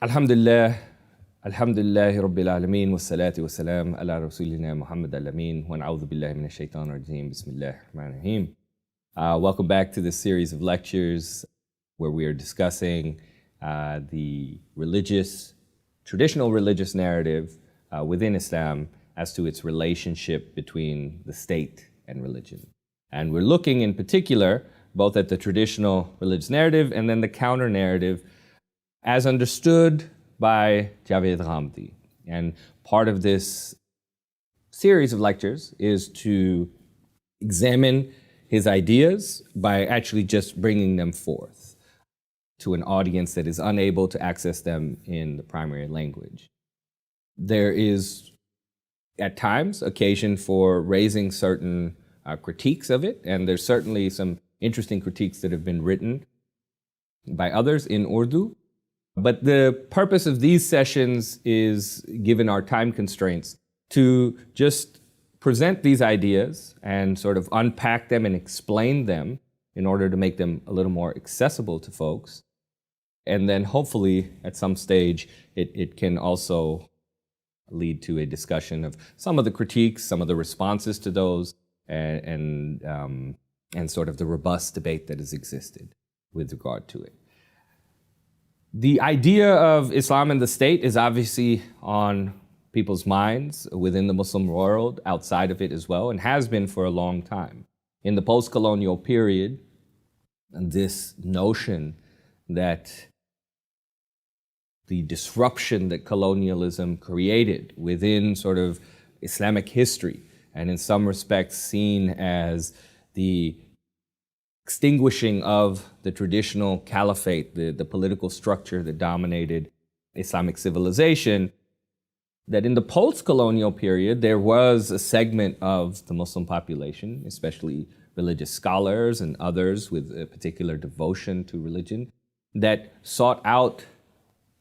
Alhamdulillah, alhamdulillahi rabbil alameen, wassalatu wassalam ala rasulina Muhammad al-Amin, wa na'udhu billahi minash shaitanir rajim, bismillahir rahmanir rahim. Welcome back to this series of lectures where we are discussing the traditional religious narrative within Islam as to its relationship between the state and religion. And we're looking in particular both at the traditional religious narrative and then the counter narrative as understood by Javed Ghamidi. And part of this series of lectures is to examine his ideas by actually just bringing them forth to an audience that is unable to access them in the primary language. There is, at times, occasion for raising certain critiques of it, and there's certainly some interesting critiques that have been written by others in Urdu. But the purpose of these sessions is, given our time constraints, to just present these ideas and sort of unpack them and explain them in order to make them a little more accessible to folks. And then hopefully at some stage it can also lead to a discussion of some of the critiques, some of the responses to those, and sort of the robust debate that has existed with regard to it. The idea of Islam and the state is obviously on people's minds within the Muslim world, outside of it as well, and has been for a long time. In the post-colonial period, this notion that the disruption that colonialism created within sort of Islamic history, and in some respects seen as the extinguishing of the traditional caliphate, the political structure that dominated Islamic civilization, that in the post-colonial period, there was a segment of the Muslim population, especially religious scholars and others with a particular devotion to religion, that sought out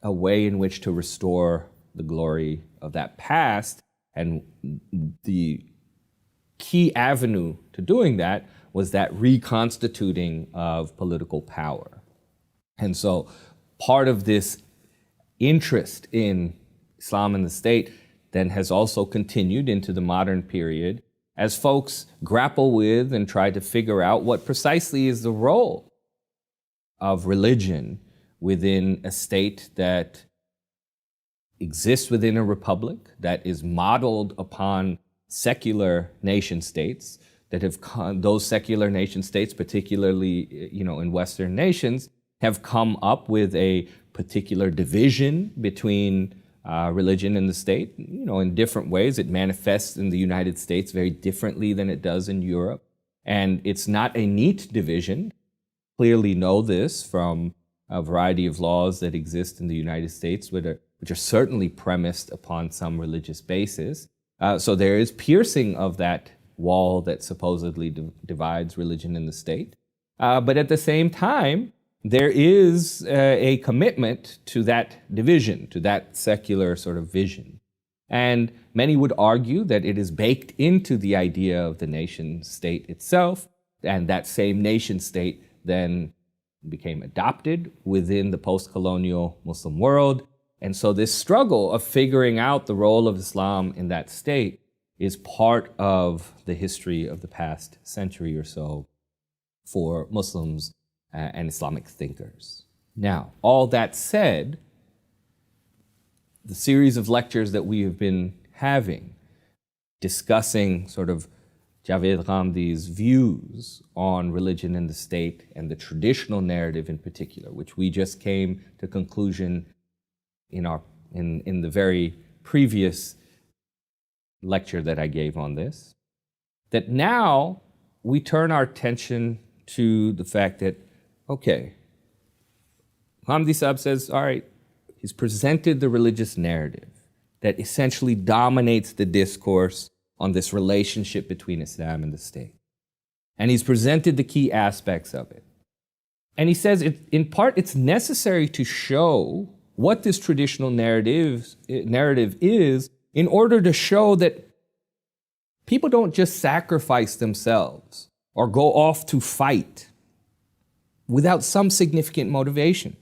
a way in which to restore the glory of that past. And the key avenue to doing that was that reconstituting of political power. And so part of this interest in Islam and the state then has also continued into the modern period as folks grapple with and try to figure out what precisely is the role of religion within a state that exists within a republic, that is modeled upon secular nation states, that have those secular nation states, particularly in Western nations, have come up with a particular division between religion and the state. In different ways. It manifests in the United States very differently than it does in Europe. And it's not a neat division. Clearly know this from a variety of laws that exist in the United States, which are certainly premised upon some religious basis. So there is piercing of that wall that supposedly divides religion and the state. But at the same time, there is a commitment to that division, to that secular sort of vision. And many would argue that it is baked into the idea of the nation state itself, and that same nation state then became adopted within the post-colonial Muslim world. And so this struggle of figuring out the role of Islam in that state is part of the history of the past century or so for Muslims and Islamic thinkers. Now, all that said, the series of lectures that we have been having, discussing sort of Javed Ghamdi's views on religion and the state and the traditional narrative in particular, which we just came to conclusion in the very previous lecture that I gave on this, that now we turn our attention to the fact that, okay, Ghamidi Sahib says, all right, he's presented the religious narrative that essentially dominates the discourse on this relationship between Islam and the state. And he's presented the key aspects of it. And he says, in part, it's necessary to show what this traditional narrative is in order to show that people don't just sacrifice themselves or go off to fight without some significant motivation.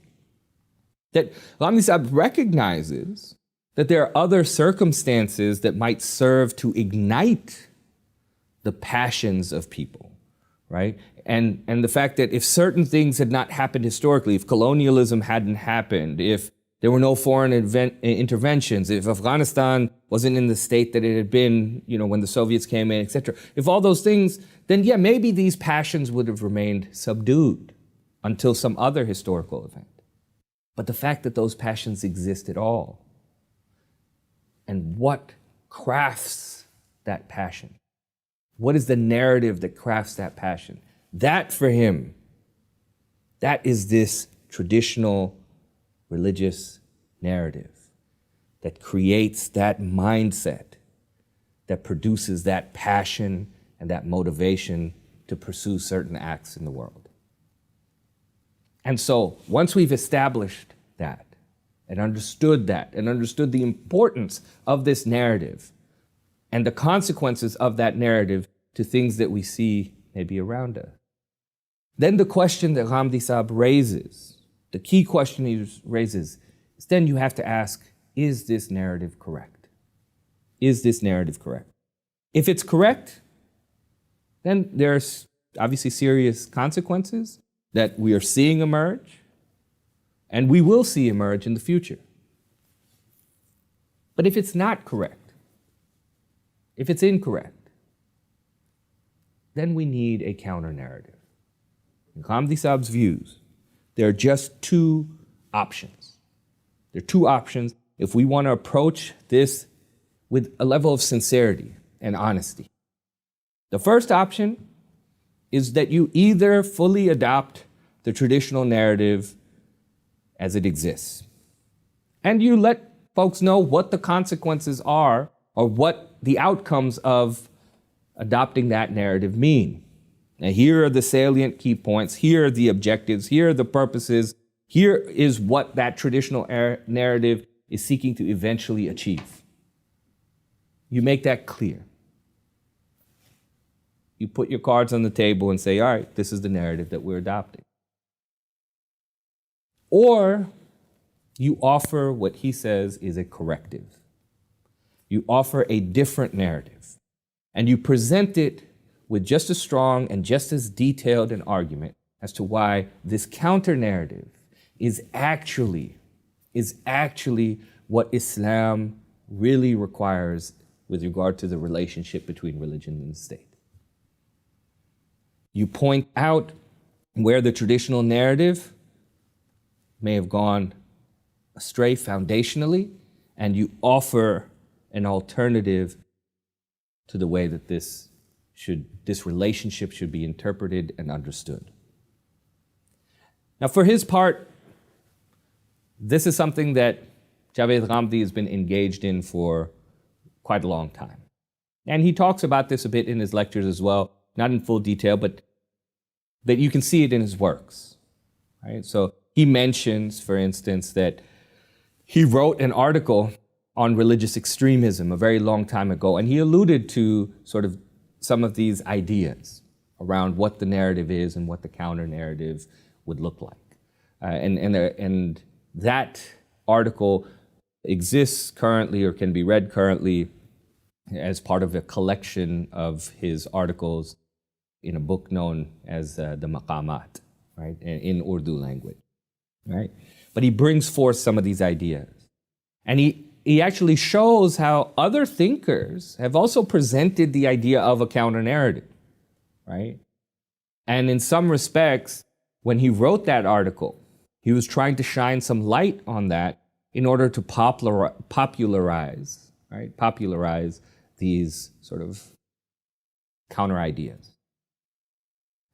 That Ghamidi Sahib recognizes that there are other circumstances that might serve to ignite the passions of people, right? And the fact that if certain things had not happened historically, if colonialism hadn't happened, if there were no foreign interventions, if Afghanistan wasn't in the state that it had been, when the Soviets came in, etc., if all those things, then yeah, maybe these passions would have remained subdued until some other historical event. But the fact that those passions exist at all, and what crafts that passion, what is the narrative that crafts that passion? That for him, that is this traditional religious narrative that creates that mindset, that produces that passion and that motivation to pursue certain acts in the world. And so once we've established that and understood the importance of this narrative and the consequences of that narrative to things that we see maybe around us, then the question that Ghamidi Sahib raises, the key question he raises, is then you have to ask, is this narrative correct? Is this narrative correct? If it's correct, then there's obviously serious consequences that we are seeing emerge, and we will see emerge in the future. But if it's not correct, if it's incorrect, then we need a counter-narrative. In Ghamidi Sahib's views, there are just two options. There are two options if we want to approach this with a level of sincerity and honesty. The first option is that you either fully adopt the traditional narrative as it exists, and you let folks know what the consequences are or what the outcomes of adopting that narrative mean. Now, here are the salient key points, here are the objectives, here are the purposes, here is what that traditional narrative is seeking to eventually achieve. You make that clear. You put your cards on the table and say, all right, this is the narrative that we're adopting. Or you offer what he says is a corrective. You offer a different narrative, and you present it with just as strong and just as detailed an argument as to why this counter-narrative is actually what Islam really requires with regard to the relationship between religion and the state. You point out where the traditional narrative may have gone astray foundationally, and you offer an alternative to the way that this relationship should be interpreted and understood. Now, for his part, this is something that Javed Ghamidi has been engaged in for quite a long time. And he talks about this a bit in his lectures as well, not in full detail, but that you can see it in his works. Right? So he mentions, for instance, that he wrote an article on religious extremism a very long time ago, and he alluded to sort of some of these ideas around what the narrative is and what the counter-narrative would look like. And that article exists currently, or can be read currently, as part of a collection of his articles in a book known as the Maqamat, right, in Urdu language, right? But he brings forth some of these ideas. And he actually shows how other thinkers have also presented the idea of a counter-narrative, right? And in some respects, when he wrote that article, he was trying to shine some light on that in order to popularize these sort of counter-ideas.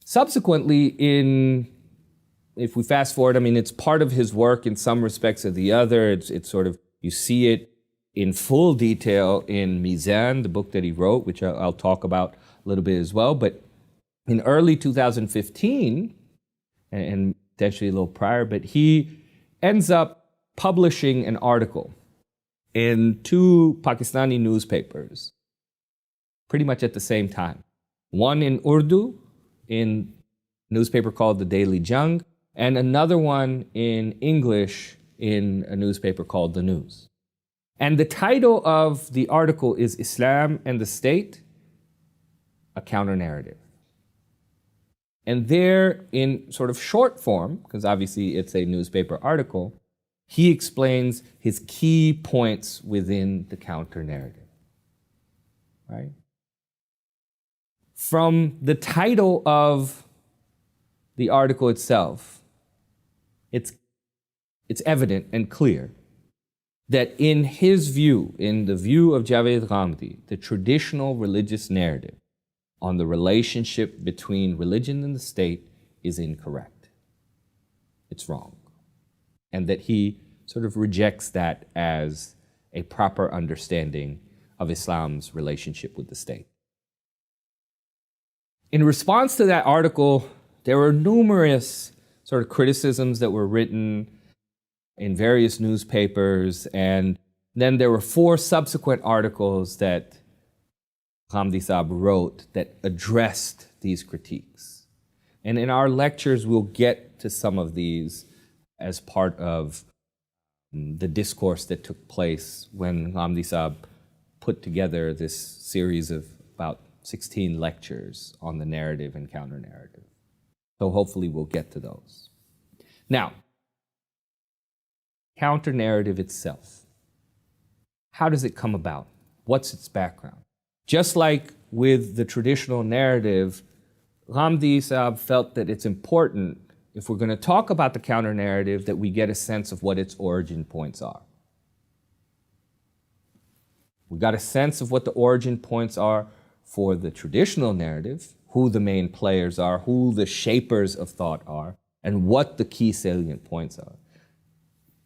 Subsequently, if we fast forward, it's part of his work in some respects or the other. It's sort of, you see it in full detail in Meezan, the book that he wrote, which I'll talk about a little bit as well. But in early 2015, and potentially a little prior, but he ends up publishing an article in two Pakistani newspapers, pretty much at the same time. One in Urdu, in a newspaper called The Daily Jung, and another one in English in a newspaper called The News. And the title of the article is Islam and the State, a Counter-Narrative. And there, in sort of short form, because obviously it's a newspaper article, he explains his key points within the counter-narrative, right? From the title of the article itself, it's evident and clear that in his view, in the view of Javed Ghamidi, the traditional religious narrative on the relationship between religion and the state is incorrect. It's wrong. And that he sort of rejects that as a proper understanding of Islam's relationship with the state. In response to that article, there were numerous sort of criticisms that were written in various newspapers, and then there were 4 subsequent articles that Ghamidi Sahib wrote that addressed these critiques. And in our lectures, we'll get to some of these as part of the discourse that took place when Ghamidi Sahib put together this series of about 16 lectures on the narrative and counter-narrative. So hopefully we'll get to those. Now, counter-narrative itself. How does it come about? What's its background? Just like with the traditional narrative, Ghamidi Sahib felt that it's important, if we're going to talk about the counter-narrative, that we get a sense of what its origin points are. We got a sense of what the origin points are for the traditional narrative, who the main players are, who the shapers of thought are, and what the key salient points are.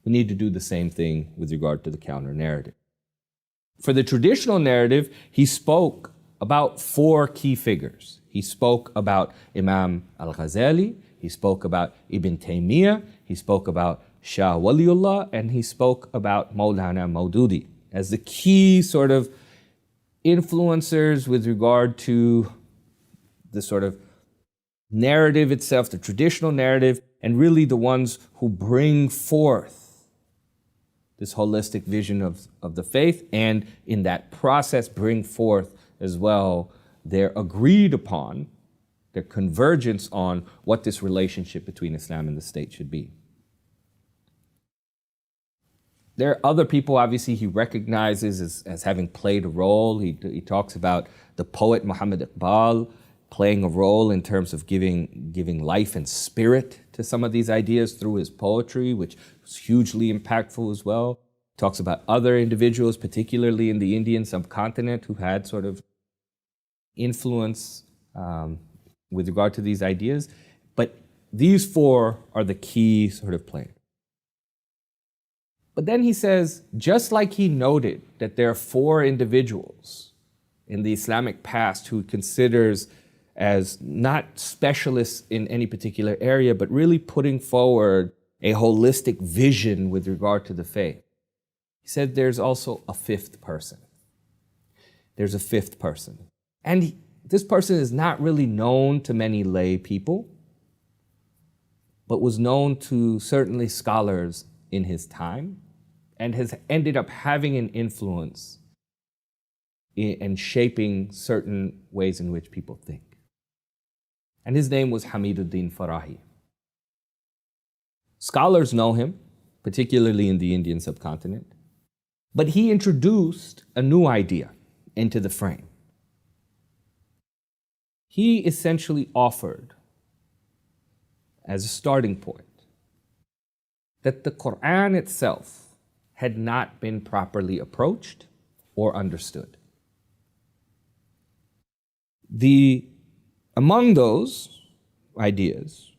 We need to do the same thing with regard to the counter-narrative. For the traditional narrative, he spoke about 4 key figures. He spoke about Imam al-Ghazali, he spoke about Ibn Taymiyyah, he spoke about Shah Waliullah, and he spoke about Maulana Maududi as the key sort of influencers with regard to the sort of narrative itself, the traditional narrative, and really the ones who bring forth this holistic vision of the faith, and in that process bring forth as well their agreed upon, their convergence on what this relationship between Islam and the state should be. There are other people, obviously, he recognizes as having played a role. He talks about the poet Muhammad Iqbal playing a role in terms of giving life and spirit to some of these ideas through his poetry, which was hugely impactful as well. He talks about other individuals, particularly in the Indian subcontinent, who had sort of influence with regard to these ideas. But these 4 are the key sort of players. But then he says, just like he noted that there are 4 individuals in the Islamic past who considers as not specialists in any particular area, but really putting forward a holistic vision with regard to the faith. He said there's also a 5th person. There's a 5th person. And this person is not really known to many lay people, but was known to certainly scholars in his time, and has ended up having an influence in shaping certain ways in which people think. And his name was Hamiduddin Farahi. Scholars know him, particularly in the Indian subcontinent, but he introduced a new idea into the frame. He essentially offered, as a starting point, that the Quran itself had not been properly approached or understood. Among those ideas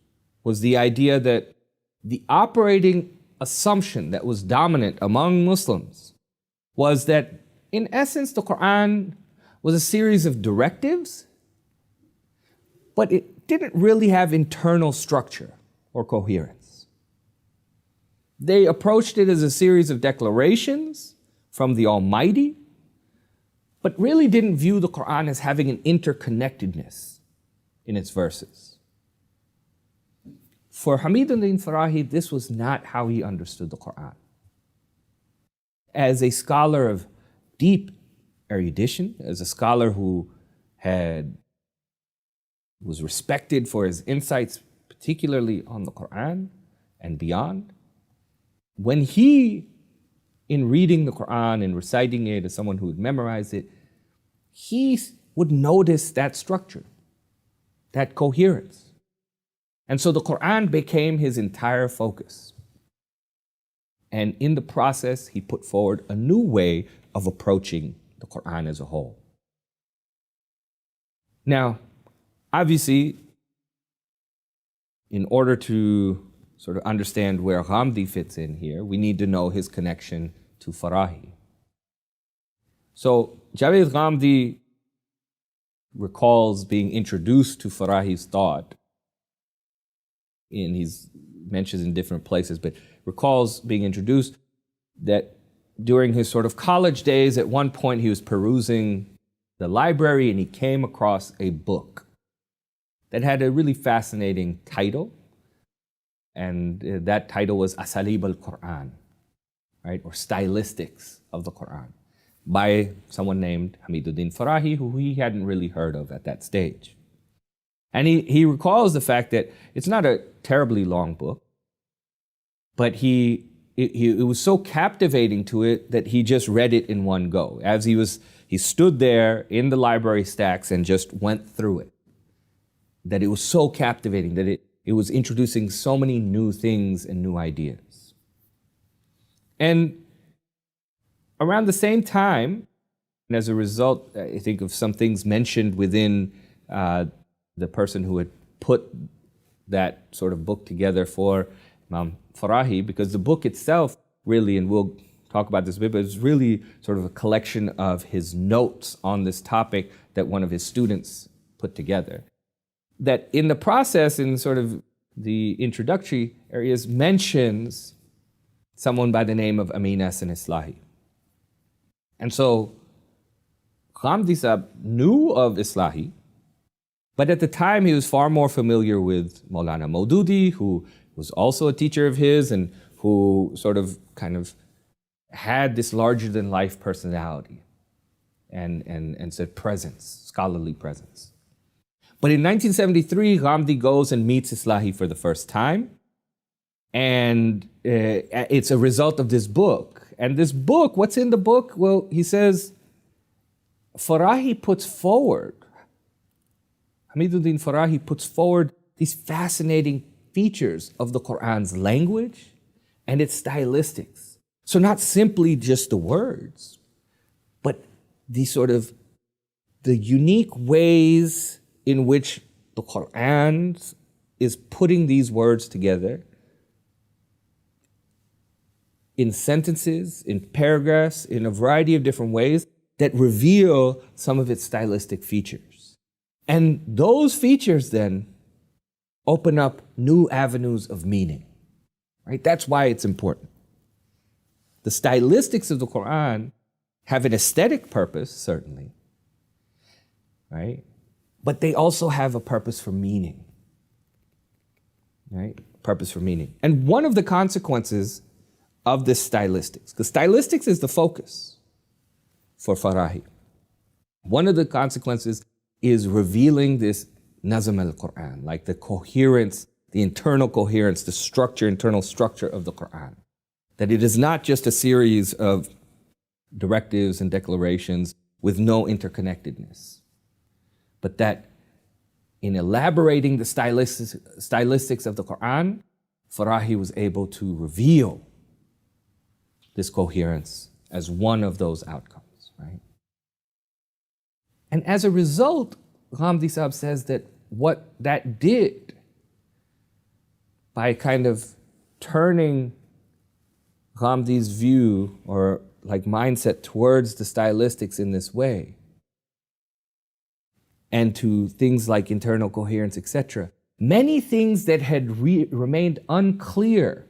was the idea that the operating assumption that was dominant among Muslims was that, in essence, the Quran was a series of directives, but it didn't really have internal structure or coherence. They approached it as a series of declarations from the Almighty, but really didn't view the Quran as having an interconnectedness in its verses. For Hamiduddin Farahi, this was not how he understood the Quran. As a scholar of deep erudition, as a scholar who was respected for his insights, particularly on the Quran and beyond, when he, in reading the Quran and reciting it as someone who had memorized it, he would notice that structure, that coherence. And so the Quran became his entire focus. And in the process, he put forward a new way of approaching the Quran as a whole. Now, obviously, in order to sort of understand where Ghamidi fits in here, we need to know his connection to Farahi. So Javed Ghamidi recalls being introduced to Farahi's thought, and he's mentions in different places, but recalls being introduced that during his sort of college days, at one point he was perusing the library and he came across a book that had a really fascinating title. And that title was Asalib al-Quran, right? Or Stylistics of the Quran, by someone named Hamiduddin Farahi, who he hadn't really heard of at that stage. And he recalls the fact that it's not a terribly long book, but it was so captivating to it that he just read it in one go. As he stood there in the library stacks and just went through it. That it was so captivating, that it was introducing so many new things and new ideas. And around the same time, and as a result, I think of some things mentioned within the person who had put that sort of book together for Imam Farahi, because the book itself really, and we'll talk about this a bit, but it's really sort of a collection of his notes on this topic that one of his students put together. That in the process, in sort of the introductory areas, mentions someone by the name of Amin and Islahi. And so Ghamidi Sahib knew of Islahi, but at the time he was far more familiar with Maulana Maududi, who was also a teacher of his and who sort of kind of had this larger than life personality and said presence, scholarly presence. But in 1973, Ghamidi goes and meets Islahi for the first time. And it's a result of this book. And this book, what's in the book? Well, he says, Hamiduddin Farahi puts forward these fascinating features of the Quran's language and its stylistics. So not simply just the words, but the unique ways in which the Quran is putting these words together in sentences, in paragraphs, in a variety of different ways that reveal some of its stylistic features. And those features then open up new avenues of meaning, right? That's why it's important. The stylistics of the Quran have an aesthetic purpose, certainly, right? But they also have a purpose for meaning, right? Purpose for meaning. And one of the consequences of this stylistics, because stylistics is the focus for Farahi. One of the consequences is revealing this nazm al-Quran, like the coherence, the internal coherence, the structure, internal structure of the Quran. That it is not just a series of directives and declarations with no interconnectedness, but that in elaborating the stylistics of the Quran, Farahi was able to reveal this coherence as one of those outcomes, right? And as a result, Ghamidi Sahib says that what that did, by kind of turning Ghamidi's view or like mindset towards the stylistics in this way, and to things like internal coherence, etc., many things that had remained unclear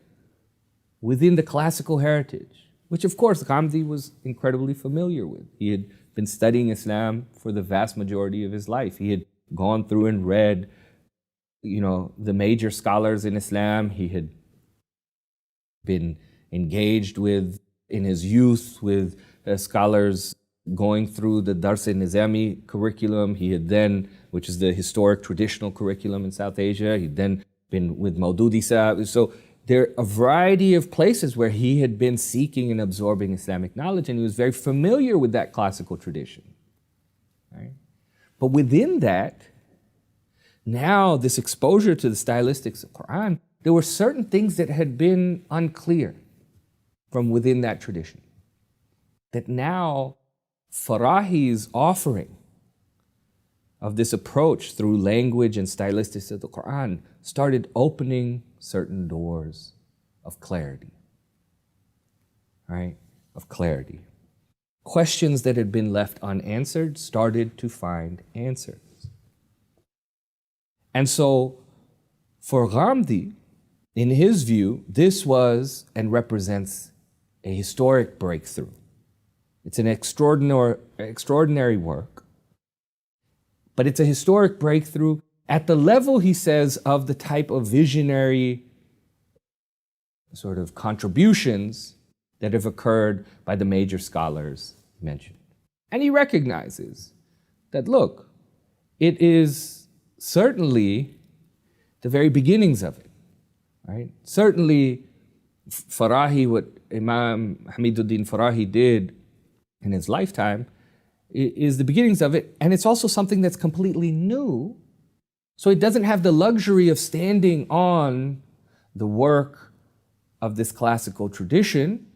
within the classical heritage, which of course Ghamidi was incredibly familiar with. He had been studying Islam for the vast majority of his life. He had gone through and read the major scholars in Islam. He had been engaged with, in his youth, with scholars going through the Dars-e-Nizami curriculum. He had then, which is the historic traditional curriculum in South Asia, he'd then been with Maududi Sahib. So there are a variety of places where he had been seeking and absorbing Islamic knowledge, and he was very familiar with that classical tradition. Right? But within that, now this exposure to the stylistics of Quran, there were certain things that had been unclear from within that tradition. That now Farahi's offering of this approach through language and stylistics of the Quran started opening certain doors of clarity, right? Of clarity. Questions that had been left unanswered started to find answers. And so for Ghamidi, in his view, this was and represents a historic breakthrough. It's an extraordinary work, but it's a historic breakthrough at the level, he says, of the type of visionary sort of contributions that have occurred by the major scholars mentioned. And he recognizes that, look, it is certainly the very beginnings of it, right? Certainly, Farahi, what Imam Hamiduddin Farahi did in his lifetime is the beginnings of it, and it's also something that's completely new. So it doesn't have the luxury of standing on the work of this classical tradition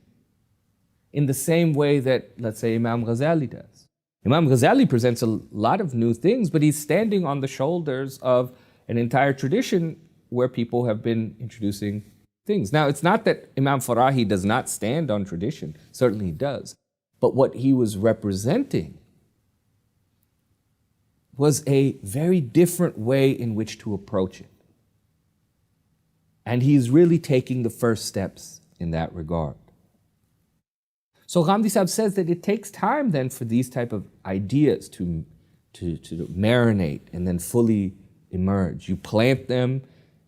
in the same way that, let's say, Imam Ghazali does. Imam Ghazali presents a lot of new things, but he's standing on the shoulders of an entire tradition where people have been introducing things. Now, it's not that Imam Farahi does not stand on tradition, certainly he does, but what he was representing was a very different way in which to approach it. And he's really taking the first steps in that regard. So Ghamidi Sahib says that it takes time then for these type of ideas to marinate and then fully emerge. You plant them,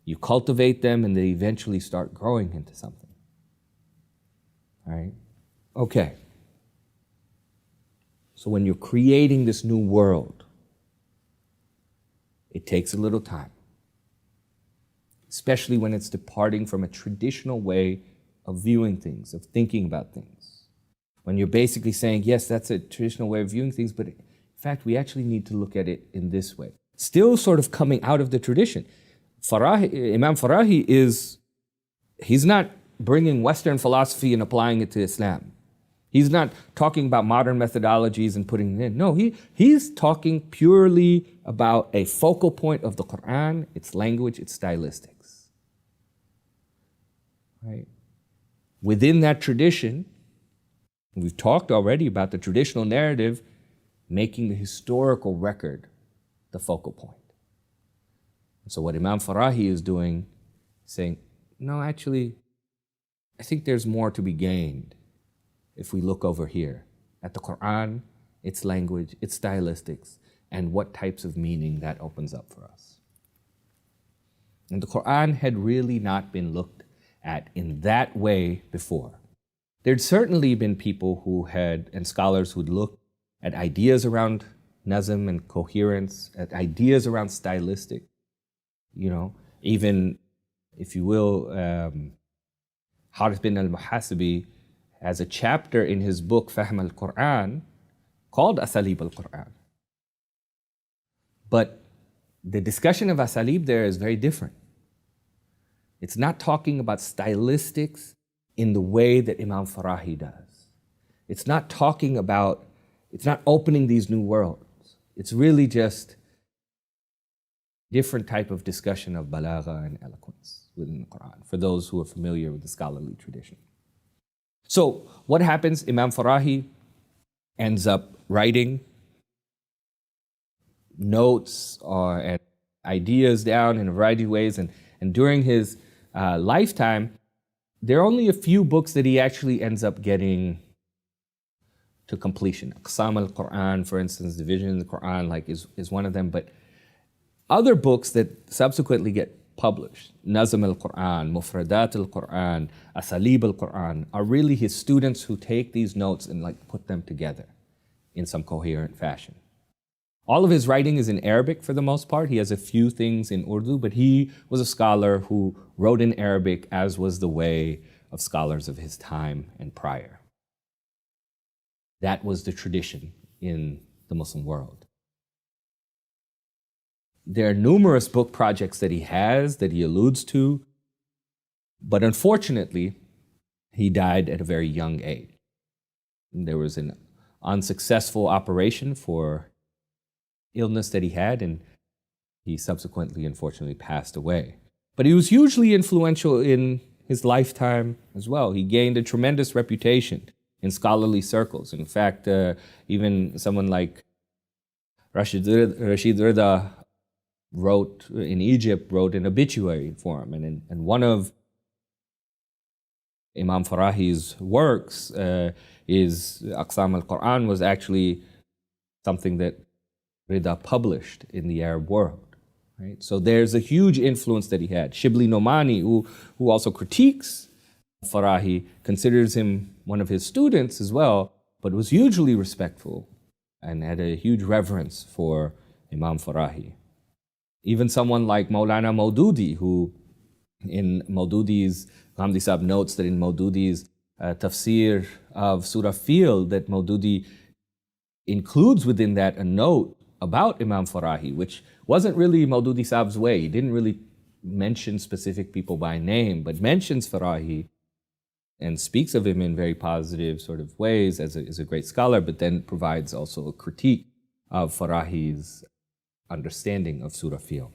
you cultivate them, and they eventually start growing into something. All right? Okay. So when you're creating this new world, it takes a little time, especially when it's departing from a traditional way of viewing things, of thinking about things. When you're basically saying, yes, that's a traditional way of viewing things, but in fact, we actually need to look at it in this way. Still sort of coming out of the tradition. Imam Farahi he's not bringing Western philosophy and applying it to Islam. He's not talking about modern methodologies and putting it in. No, he's talking purely about a focal point of the Quran, its language, its stylistics. Right? Within that tradition, we've talked already about the traditional narrative making the historical record the focal point. So what Imam Farahi is doing, saying, no, actually, I think there's more to be gained if we look over here at the Quran, its language, its stylistics, and what types of meaning that opens up for us. And the Quran had really not been looked at in that way before. There'd certainly been people and scholars who'd looked at ideas around nazm and coherence, at ideas around stylistic, even, if you will, Harith bin al-Muhasibi has a chapter in his book, Fahm al-Quran, called Asalib al-Quran. But the discussion of asalib there is very different. It's not talking about stylistics in the way that Imam Farahi does. It's not opening these new worlds. It's really just different type of discussion of balagha and eloquence within the Quran, for those who are familiar with the scholarly tradition. So what happens? Imam Farahi ends up writing notes and ideas down in a variety of ways, and during his lifetime, there are only a few books that he actually ends up getting to completion. Aqsam al-Quran, for instance, division in the Quran, is one of them, but Other books that subsequently get published, Nazm al-Quran, Mufradat al-Quran, Asalib al-Quran, are really his students who take these notes and like put them together in some coherent fashion. All of his writing is in Arabic for the most part. He has a few things in Urdu, but he was a scholar who wrote in Arabic, as was the way of scholars of his time and prior. That was the tradition in the Muslim world. There are numerous book projects that he has, that he alludes to, but unfortunately, he died at a very young age. There was an unsuccessful operation for illness that he had, and he subsequently, unfortunately, passed away. But he was hugely influential in his lifetime as well. He gained a tremendous reputation in scholarly circles. In fact, even someone like Rashid Rida wrote an obituary for him. And one of Imam Farahi's works is Aqsam al-Quran, was actually something that Rida published in the Arab world. Right? So there's a huge influence that he had. Shibli Nomani, who also critiques Farahi, considers him one of his students as well, but was hugely respectful and had a huge reverence for Imam Farahi. Even someone like Maulana Maududi, who in Maududi's, Ghamidi Sahib notes that in Maududi's tafsir of Surah Fil, that Maududi includes within that a note about Imam Farahi, which wasn't really Maududi Sahib's way. He didn't really mention specific people by name, but mentions Farahi and speaks of him in very positive sort of ways as a great scholar, but then provides also a critique of Farahi's understanding of Surah Fil.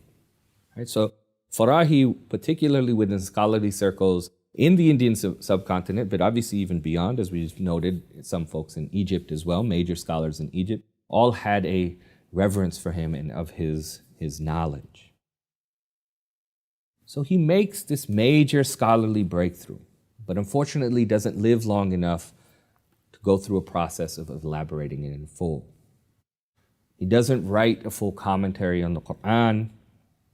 Right? So Farahi, particularly within scholarly circles in the Indian subcontinent, but obviously even beyond, as we've noted, some folks in Egypt as well, major scholars in Egypt, all had a reverence for him and of his knowledge. So he makes this major scholarly breakthrough, but unfortunately doesn't live long enough to go through a process of elaborating it in full. He doesn't write a full commentary on the Quran,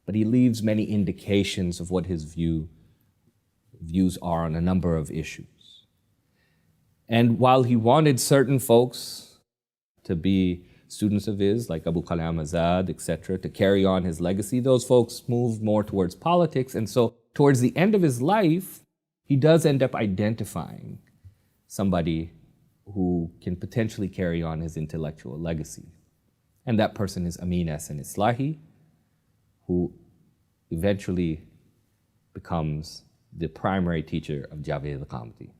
but he leaves many indications of what his views are on a number of issues. And while he wanted certain folks to be students of his, like Abu Kalam Azad, etc., to carry on his legacy, those folks moved more towards politics. And so towards the end of his life, he does end up identifying somebody who can potentially carry on his intellectual legacy. And that person is Amin Islahi, who eventually becomes the primary teacher of Javed Ahmed Ghamidi.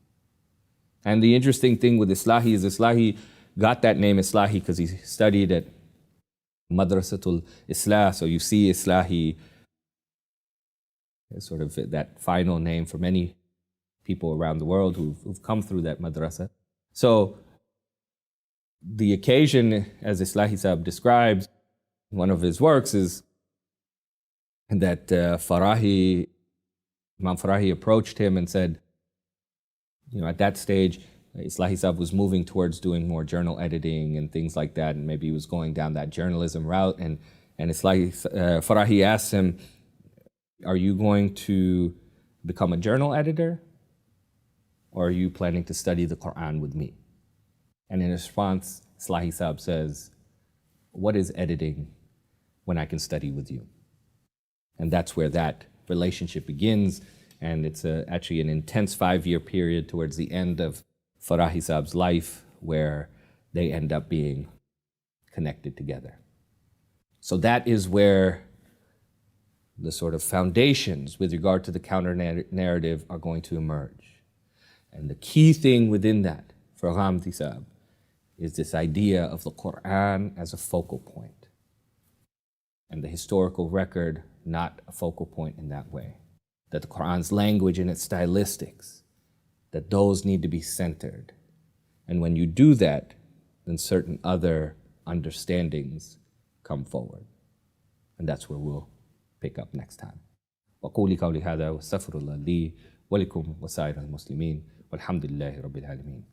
And the interesting thing with Islahi is Islahi got that name Islahi because he studied at Madrasatul Islah. So you see Islahi as sort of that final name for many people around the world who've come through that madrasa. So the occasion, as Islahi Sahib describes in one of his works, is that Imam Farahi approached him and said, at that stage, Islahi Sahib was moving towards doing more journal editing and things like that, and maybe he was going down that journalism route. And Farahi asked him, are you going to become a journal editor, or are you planning to study the Quran with me? And in response, Islahi Sahib says, what is editing when I can study with you? And that's where that relationship begins. And it's actually an intense 5-year period towards the end of Farahi Sahib's life where they end up being connected together. So that is where the sort of foundations with regard to the counter-narrative are going to emerge. And the key thing within that for Ghamidi Sahib is this idea of the Quran as a focal point, and the historical record not a focal point in that way. That the Quran's language and its stylistics, that those need to be centered. And when you do that, then certain other understandings come forward. And that's where we'll pick up next time. وقولي قولي هذا واستغفر الله لي ولكم وسائر المسلمين والحمد لله رب العالمين.